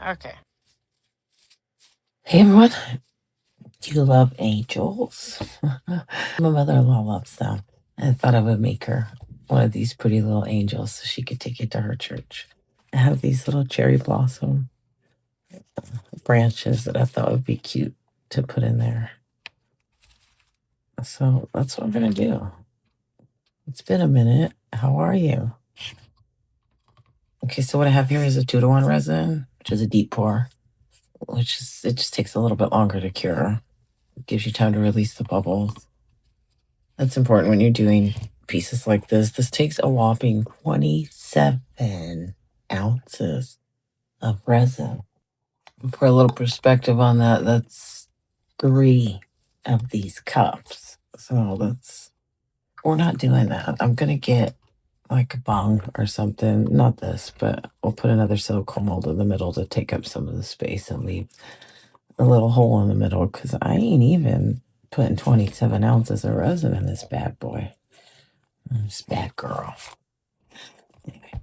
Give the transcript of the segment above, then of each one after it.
Okay. Hey everyone, do you love angels? My mother-in-law loves them. I thought I would make her one of these pretty little angels so she could take it to her church. I have these little cherry blossom branches that I thought would be cute to put in there. So that's what I'm gonna do. It's been a minute. How are you? Okay, so what I have here is a 2-to-1 resin, which is a deep pour, which is it just takes a little bit longer to cure. It gives you time to release the bubbles. That's important when you're doing pieces like this. This takes a whopping 27 ounces of resin. For a little perspective on that, that's 3 of these cups. So we're not doing that. I'm going to get like a bung or something. Not this, but we'll put another silicone mold in the middle to take up some of the space and leave a little hole in the middle because I ain't even putting 27 ounces of resin in this bad boy. This bad girl. Anyway.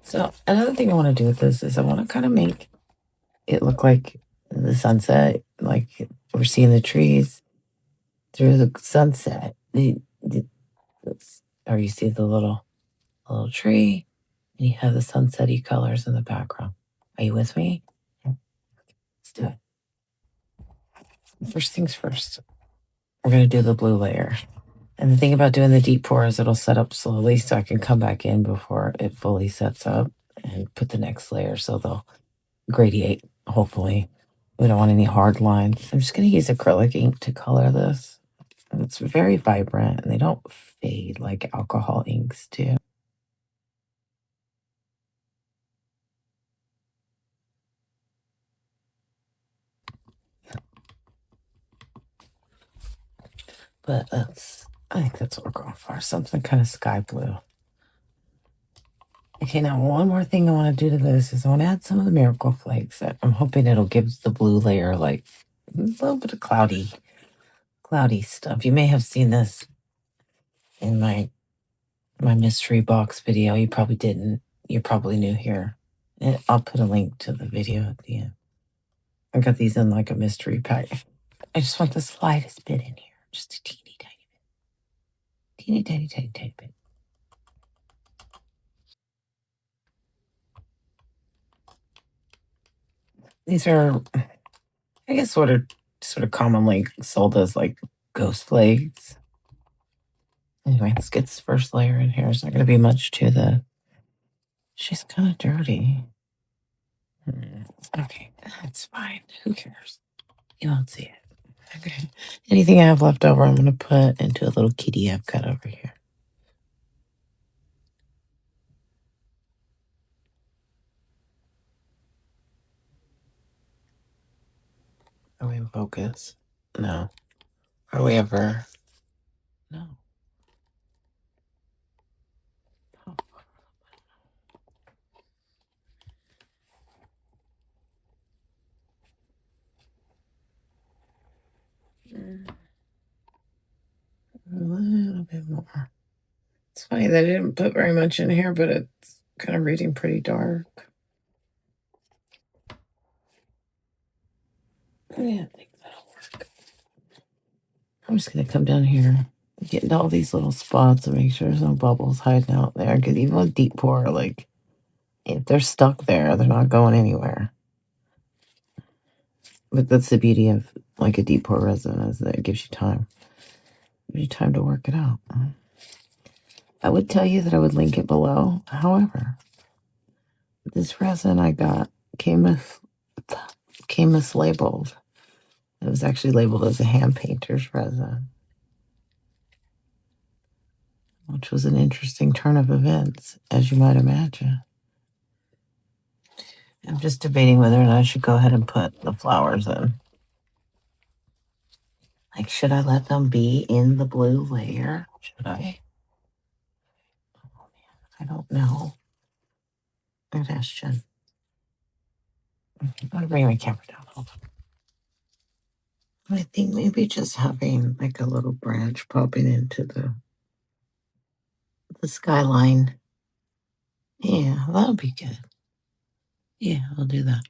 So another thing I want to do with this is I want to kind of make it look like the sunset, like we're seeing the trees through the sunset. Or you see the little tree, and you have the sunsetty colors in the background. Are you with me? Let's do it. First things first, we're going to do the blue layer. And the thing about doing the deep pour is it'll set up slowly so I can come back in before it fully sets up and put the next layer so they'll gradiate, hopefully. We don't want any hard lines. I'm just going to use acrylic ink to color this. And it's very vibrant and they don't fade like alcohol inks do. But I think that's what we're going for. Something kind of sky blue. Okay, now one more thing I want to do to this is I want to add some of the miracle flakes. I'm hoping it'll give the blue layer like a little bit of cloudy stuff. You may have seen this in my mystery box video. You probably didn't. You're probably new here. I'll put a link to the video at the end. I got these in like a mystery pack. I just want the slightest bit in here. Just a teeny tiny bit. Teeny tiny bit. These are, I guess, sort of commonly sold as like ghost flakes. Anyway, let's get this first layer in here. It's not going to be much to the. She's kind of dirty. Okay, that's fine. Who cares? You won't see it. Okay. Anything I have left over, I'm going to put into a little kitty I've got over here. Are we in focus? No. Are we ever? No. Oh. A little bit more. It's funny that I didn't put very much in here, but it's kind of reading pretty dark. Yeah, I think that'll work. I'm just going to come down here, get into all these little spots and make sure there's no bubbles hiding out there. Because even with deep pour, like, if they're stuck there, they're not going anywhere. But that's the beauty of like a deep pour resin is that it gives you time. Gives you time to work it out. I would tell you that I would link it below. However, this resin I got came mislabeled. It was actually labeled as a hand painter's resin, which was an interesting turn of events, as you might imagine. I'm just debating whether or not I should go ahead and put the flowers in. Like, should I let them be in the blue layer? Should I? Oh, man, I don't know. Good question. I'm going to bring my camera down. Hold on. I think maybe just having like a little branch popping into the skyline. Yeah, that'll be good. Yeah, I'll do that.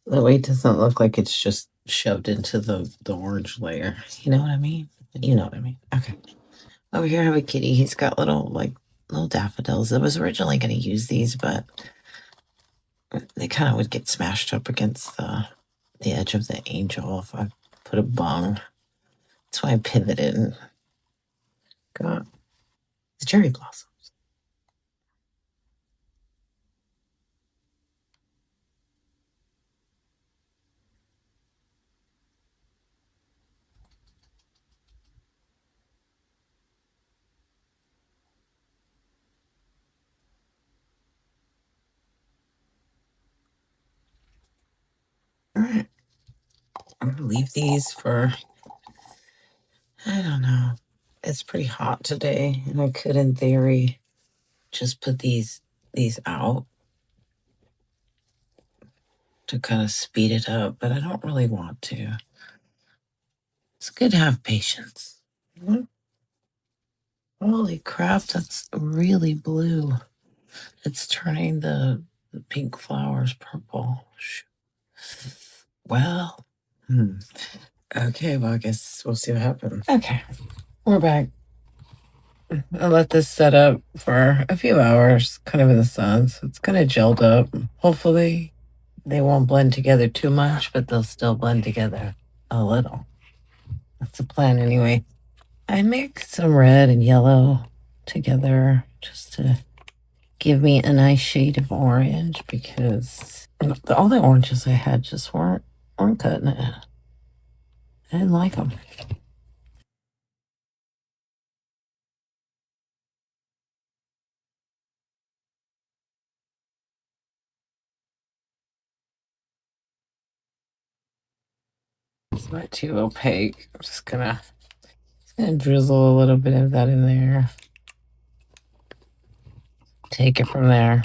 That way it doesn't look like it's just shoved into the orange layer. You know what I mean? You know what I mean. Okay. Over here I have a kitty. He's got little daffodils. I was originally going to use these, but they kind of would get smashed up against the edge of the angel if I put a bung. That's why I pivoted and got the cherry blossoms. All right. I'm going to leave these for, I don't know. It's pretty hot today, and I could, in theory, just put these out to kind of speed it up, but I don't really want to. It's good to have patience. Holy crap, that's really blue. It's turning the pink flowers purple. Well, okay, well, I guess we'll see what happens. Okay, we're back. I'll let this set up for a few hours, kind of in the sun, so it's kind of gelled up. Hopefully, they won't blend together too much, but they'll still blend together a little. That's the plan, anyway. I mixed some red and yellow together just to give me a nice shade of orange because all the oranges I had just weren't cutting it. I didn't like them. It's not too opaque. I'm just gonna drizzle a little bit of that in there. Take it from there.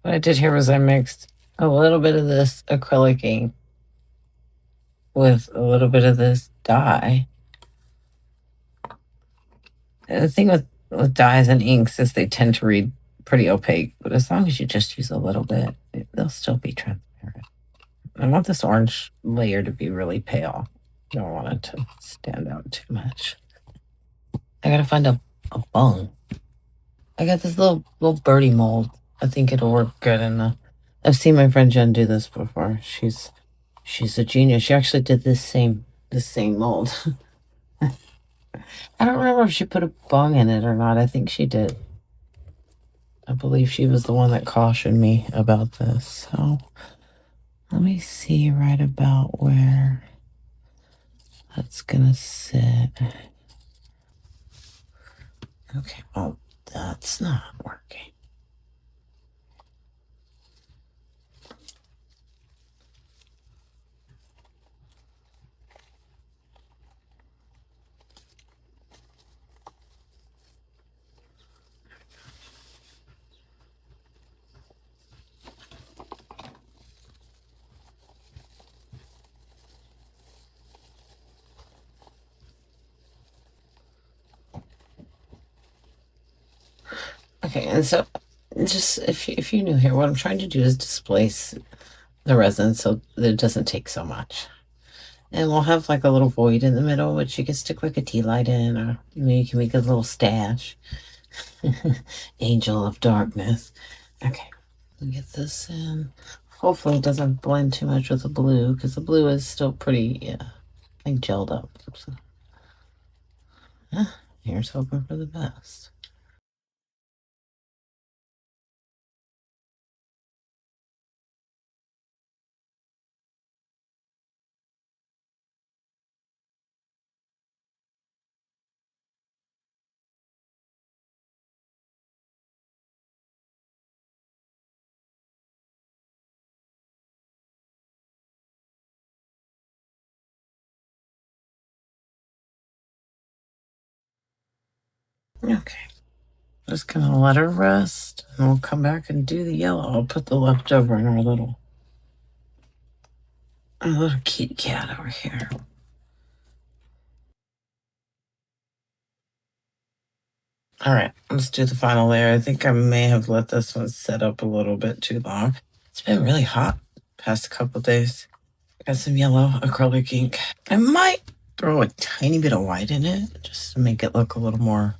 What I did here was I mixed a little bit of this acrylic ink with a little bit of this dye. And the thing with dyes and inks is they tend to read pretty opaque, but as long as you just use a little bit, they'll still be transparent. I want this orange layer to be really pale. I don't want it to stand out too much. I gotta find a bung. I got this little birdie mold. I think it'll work good in the. I've seen my friend Jen do this before. She's a genius. She actually did this same mold. I don't remember if she put a bung in it or not. I think she did. I believe she was the one that cautioned me about this. So let me see right about where that's gonna sit. Okay, well, that's not working. Okay, and so just if you're new here, what I'm trying to do is displace the resin so that it doesn't take so much. And we'll have like a little void in the middle, which you can stick like a tea light in, or you can make a little stash. Angel of darkness. Okay, get this in. Hopefully it doesn't blend too much with the blue, because the blue is still pretty, like gelled up. So, here's hoping for the best. Okay. Just gonna let her rest, and we'll come back and do the yellow. I'll put the leftover in our little kitty cat over here. All All right, let's do the final layer. I think I may have let this one set up a little bit too long. It's been really hot past couple days. Got some yellow acrylic ink. I might throw a tiny bit of white in it just to make it look a little more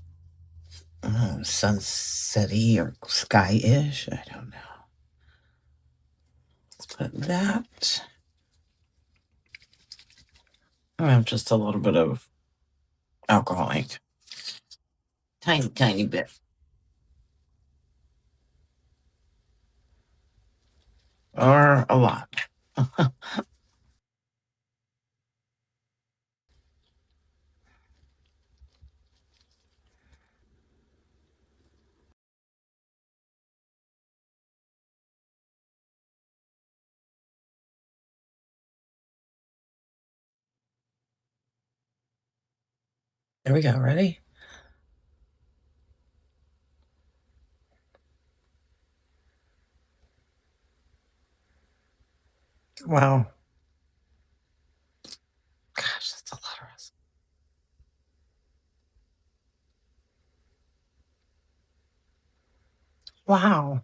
sunset-y or sky-ish. I don't know. Let's put that. I have just a little bit of alcohol ink. Tiny, tiny bit. Or a lot. There we go. Ready? Wow. Gosh, that's a lot of resin. Wow.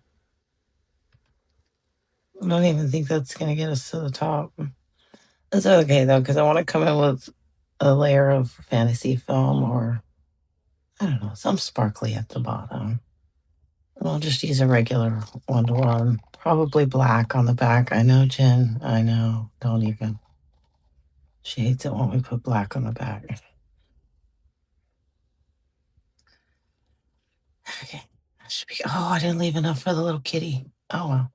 I don't even think that's going to get us to the top. It's okay, though, because I want to come in with a layer of fantasy film or, I don't know, some sparkly at the bottom. I'll just use a regular 1-to-1. Probably black on the back. I know, Jen. I know. Don't even. She hates it when we put black on the back. Okay. That should be. Oh, I didn't leave enough for the little kitty. Oh, well.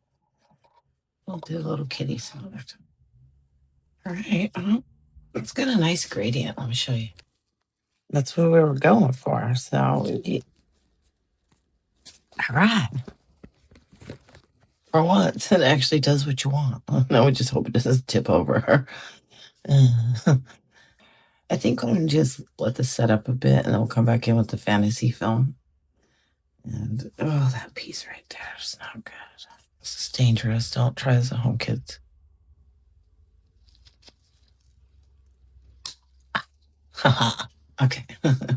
We'll do little kitties some other time. All right. It's got a nice gradient. Let me show you. That's what we were going for. So, all right. For once, it actually does what you want. Now we just hope it doesn't tip over. I think I'm gonna just let this set up a bit, and then we'll come back in with the fantasy film. And oh, that piece right there is not good. This is dangerous. Don't try this at home, kids. Okay.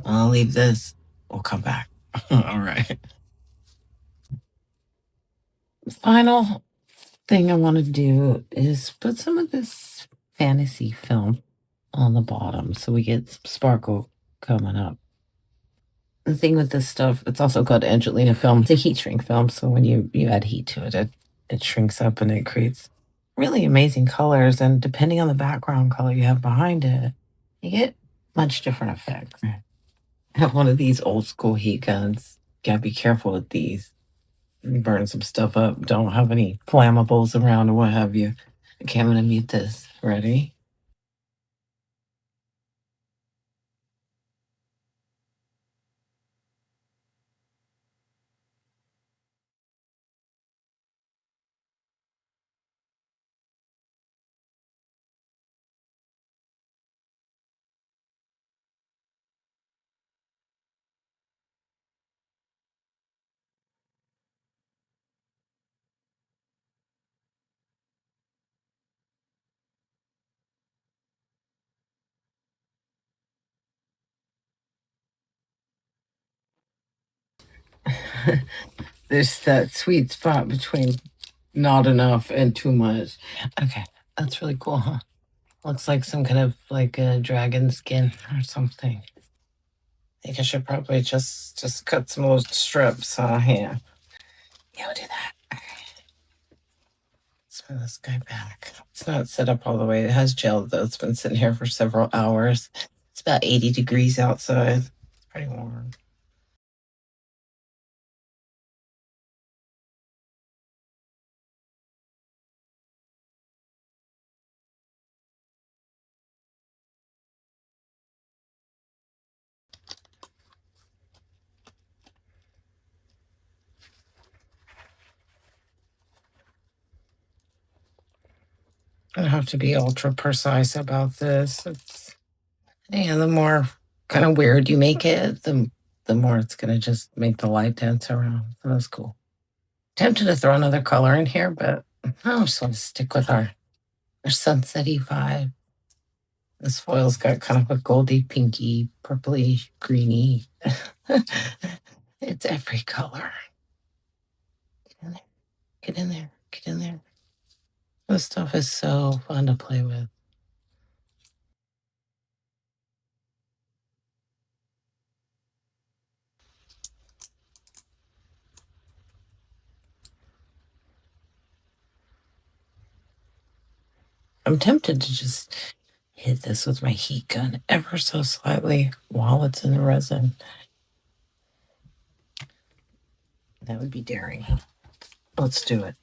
I'll leave this. We'll come back. All right. Final thing I want to do is put some of this fantasy film on the bottom so we get some sparkle coming up. The thing with this stuff, it's also called Angelina film. It's a heat shrink film, so when you add heat to it, it shrinks up and it creates really amazing colors. And depending on the background color you have behind it, you get much different effects. I have one of these old school heat guns. Gotta be careful with these. Burn some stuff up. Don't have any flammables around or what have you. Okay, I'm gonna mute this. Ready? There's that sweet spot between not enough and too much. Okay, that's really cool, huh? Looks like some kind of like a dragon skin or something. I think I should probably just cut some little strips. Yeah. Yeah, we'll do that. Let's move this guy back. It's not set up all the way. It has gel though. It's been sitting here for several hours. It's about 80 degrees outside. It's pretty warm. I don't have to be ultra precise about this. The more kind of weird you make it, the more it's gonna just make the light dance around. So that's cool. Tempted to throw another color in here, but I just want to stick with our sunsetty vibe. This foil's got kind of a goldy, pinky, purpley, greeny. It's every color. Get in there. Get in there. Get in there. This stuff is so fun to play with. I'm tempted to just hit this with my heat gun ever so slightly while it's in the resin. That would be daring. Let's do it.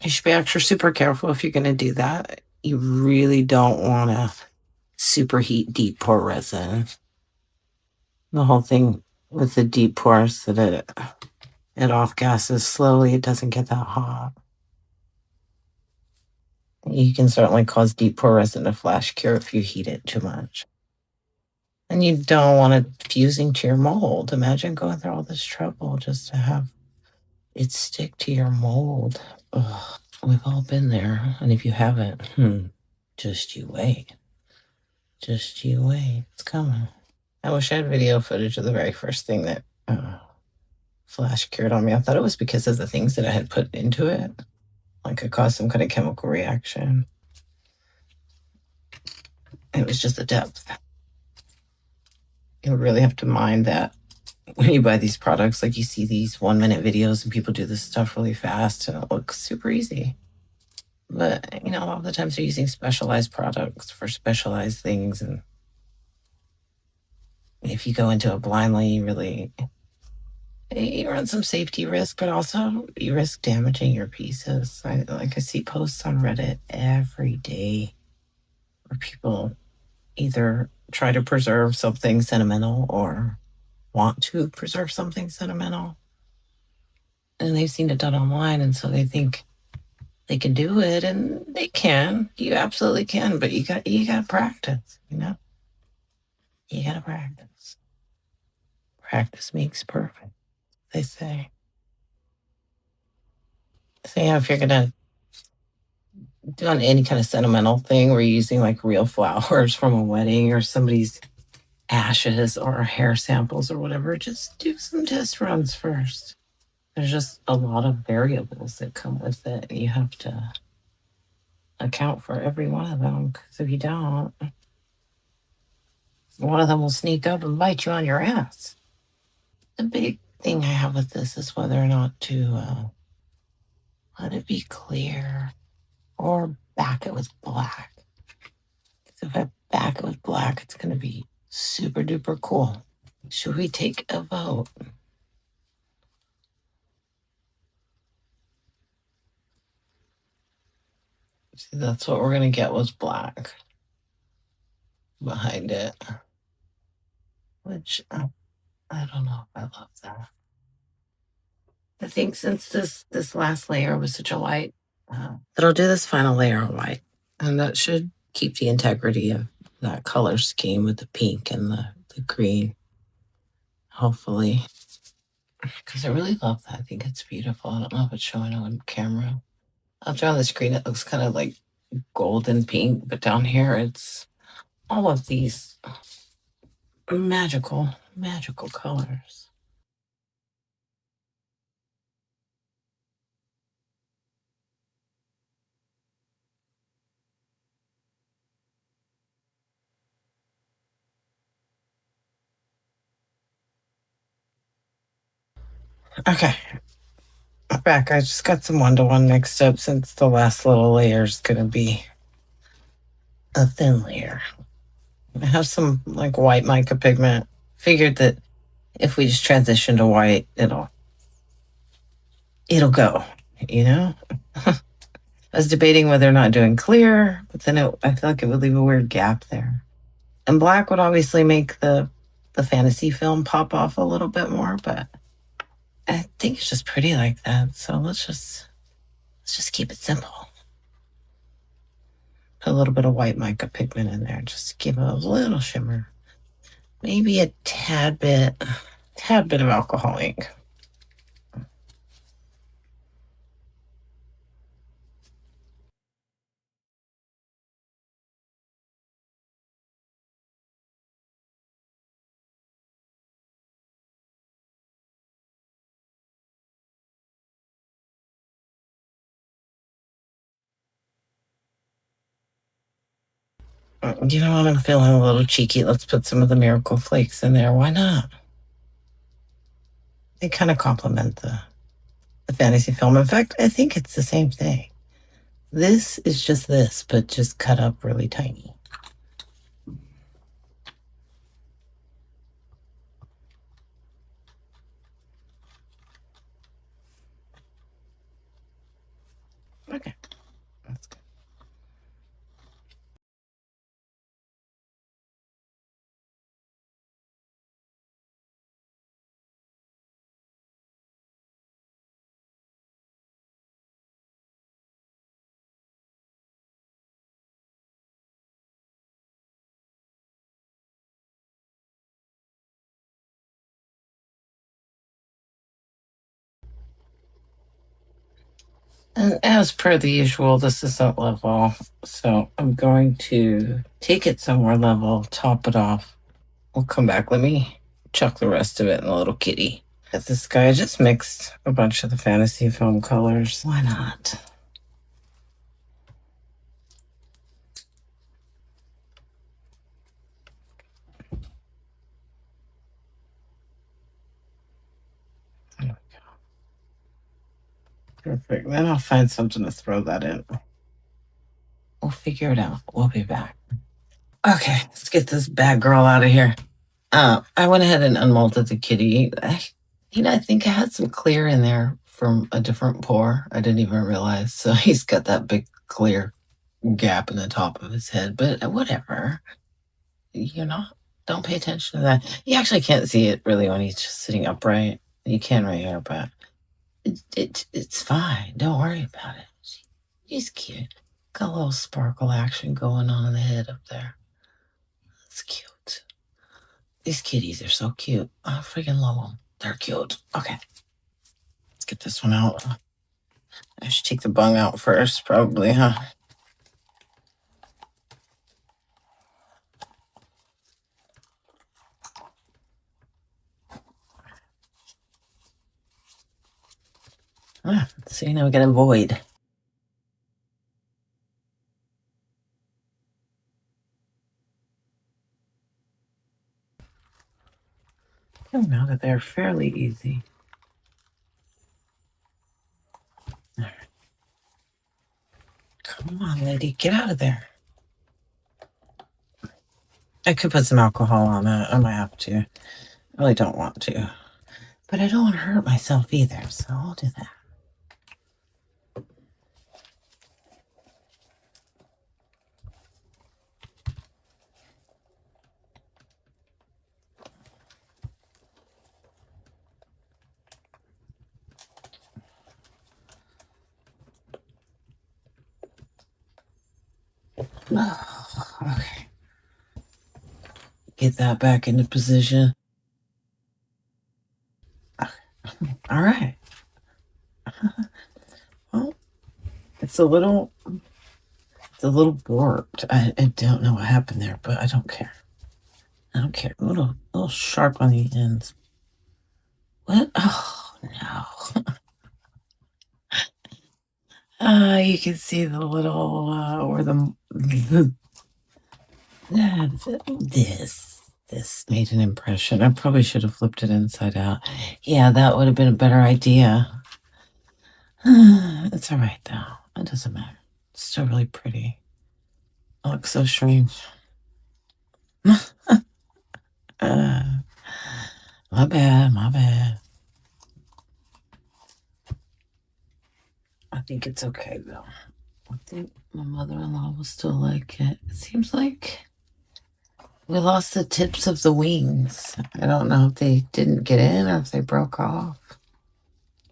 You should be extra super careful if you're going to do that. You really don't want to superheat deep pour resin. The whole thing with the deep pours that it off gases slowly. It doesn't get that hot. You can certainly cause deep pour resin to flash cure if you heat it too much. And you don't want it fusing to your mold. Imagine going through all this trouble just to have it stick to your mold. Ugh, we've all been there. And if you haven't, just you wait. Just you wait. It's coming. I wish I had video footage of the very first thing that flash cured on me. I thought it was because of the things that I had put into it. Like it caused some kind of chemical reaction. It was just the depth. You really have to mind that when you buy these products, like you see these 1-minute videos and people do this stuff really fast and it looks super easy. But, a lot of the times they're using specialized products for specialized things. And if you go into it blindly, you run some safety risk, but also you risk damaging your pieces. I see posts on Reddit every day where people either try to preserve something sentimental or want to preserve something sentimental. And they've seen it done online, and so they think they can do it, and they can. You absolutely can, but you got to practice, You got to practice. Practice makes perfect, they say. So yeah, if you're gonna do on any kind of sentimental thing where you're using like real flowers from a wedding or somebody's ashes or hair samples or whatever, just do some test runs first. There's just a lot of variables that come with it. You have to account for every one of them, because if you don't, one of them will sneak up and bite you on your ass. The big thing I have with this is whether or not to let it be clear or back it with black. If I back it with black, it's going to be super duper cool. Should we take a vote? See, that's what we're going to get, was black behind it. Which, I don't know if I love that. I think since this last layer was such a light, that I'll do this final layer of white. And that should keep the integrity of that color scheme with the pink and the green. Hopefully. Because I really love that. I think it's beautiful. I don't know if it's showing on camera. Up there on the screen, it looks kind of like golden pink, but down here, it's all of these magical colors. Okay. I'm back. I just got some 1-to-1 mixed up since the last little layer is going to be a thin layer. I have some like white mica pigment. Figured that if we just transition to white, it'll go, I was debating whether or not doing clear, but then I feel like it would leave a weird gap there. And black would obviously make the fantasy film pop off a little bit more, but I think it's just pretty like that. So let's just keep it simple. Put a little bit of white mica pigment in there just to give it a little shimmer. Maybe a tad bit of alcohol ink. You know what? I'm feeling a little cheeky. Let's put some of the Miracle Flakes in there. Why not? They kind of complement the fantasy film. In fact, I think it's the same thing. This is just this, but just cut up really tiny. Okay, that's good. And as per the usual, this isn't level, so I'm going to take it somewhere level, top it off. We'll come back. Let me chuck the rest of it in a little kitty. This guy just mixed a bunch of the fantasy film colors. Why not? There we go. Perfect. Then I'll find something to throw that in. We'll figure it out. We'll be back. Okay, let's get this bad girl out of here. I went ahead and unmolded the kitty. I think I had some clear in there from a different pour. I didn't even realize. So he's got that big clear gap in the top of his head, but whatever. Don't pay attention to that. You actually can't see it really when he's just sitting upright. You can right here, but it's fine. Don't worry about it. He's cute. Got a little sparkle action going on in the head up there. That's cute. These kitties are so cute. I freaking love them. They're cute. Okay. Let's get this one out. I should take the bung out first, probably, huh? Let's see, now we got a void. Now that they're fairly easy. All right. Come on, lady, get out of there. I could put some alcohol on that. I might have to. I really don't want to. But I don't want to hurt myself either, so I'll do that. Oh, okay. Get that back into position. All right. Well, it's a little warped. I don't know what happened there, but I don't care. I don't care. A little sharp on the ends. What? Oh no. You can see the little where this made an impression. I probably should have flipped it inside out. Yeah, that would have been a better idea. It's all right though. It doesn't matter. It's still really pretty. It looks so strange. My bad. I think it's okay though. I think my mother-in-law will still like it. It seems like we lost the tips of the wings. I don't know if they didn't get in or if they broke off.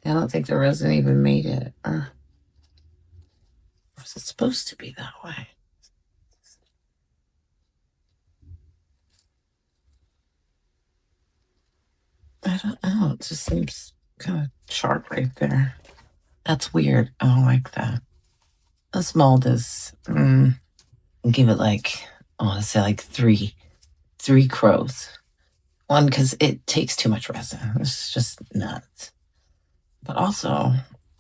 I don't think the resin even made it. Or was it supposed to be that way? I don't know. It just seems kind of sharp right there. That's weird. I don't like that. This mold is, give it like, I want to say like three crows. One, because it takes too much resin. It's just nuts. But also,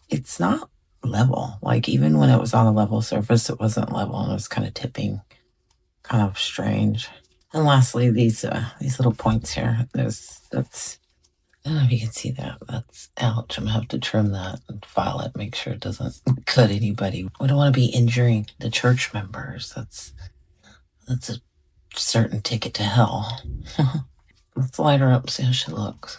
it's not level. Like even when it was on a level surface, it wasn't level and it was kind of tipping kind of strange. And lastly, these little points here. That's I don't know if you can see that. That's ouch. I'm gonna have to trim that and file it. Make sure it doesn't cut anybody. We don't want to be injuring the church members. That's a certain ticket to hell. Let's light her up, see how she looks.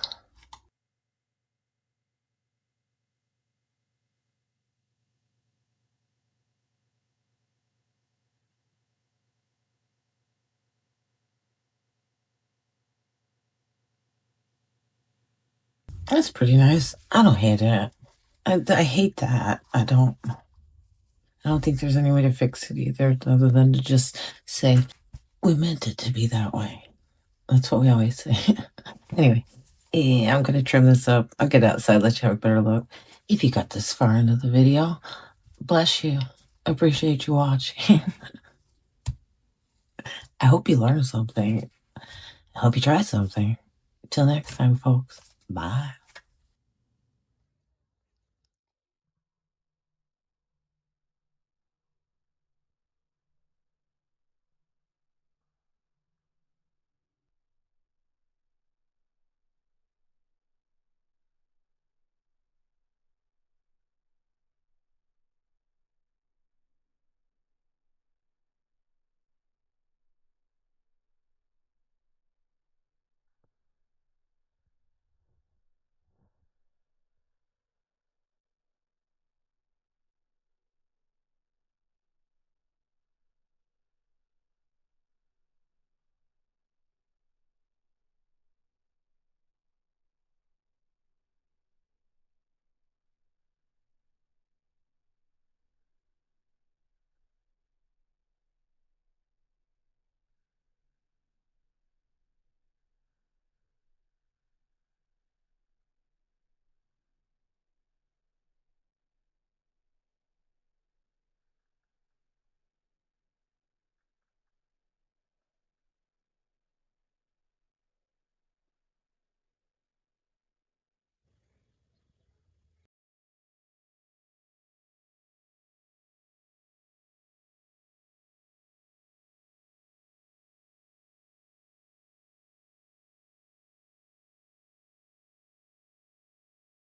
That's pretty nice. I don't hate it. I hate that. I don't think there's any way to fix it either, other than to just say, we meant it to be that way. That's what we always say. Anyway, yeah, I'm gonna trim this up. I'll get outside, let you have a better look. If you got this far into the video, bless you. I appreciate you watching. I hope you learned something. I hope you try something. Till next time, folks. Bye.